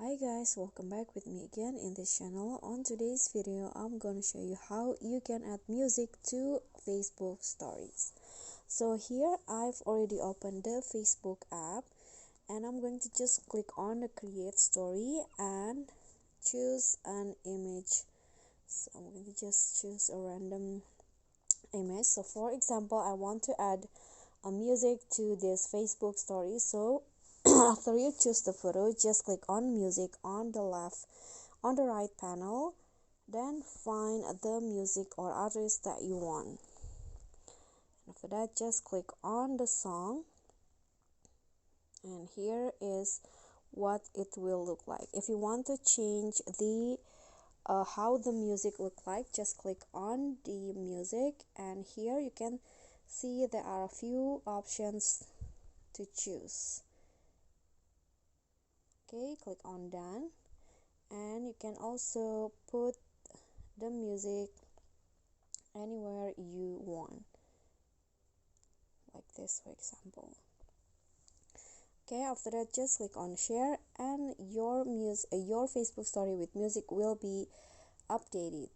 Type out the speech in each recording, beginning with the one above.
Hi guys, welcome back with me again in this channel. On today's video, I'm gonna show you how you can add music to Facebook stories. So here I've already opened the Facebook app and I'm going to just click on the create story and choose an image. So I'm going to just choose a random image. So for example, I want to add a music to this Facebook story. So after you choose the photo, just click on music on the right panel, then find the music or artist that you want. After that, just click on the song, and here is what it will look like. If you want to change the how the music look like, just click on the music, and here you can see there are a few options to choose. Okay, click on done, and you can also put the music anywhere you want, like this for example. Okay, after that, just click on share and your Facebook story with music will be updated.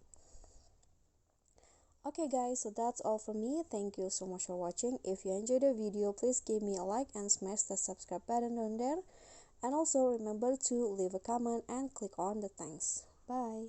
Okay guys, so that's all from me. Thank you so much for watching. If you enjoyed the video, please give me a like and smash the subscribe button down there, and also remember to leave a comment and click on the thanks. Bye.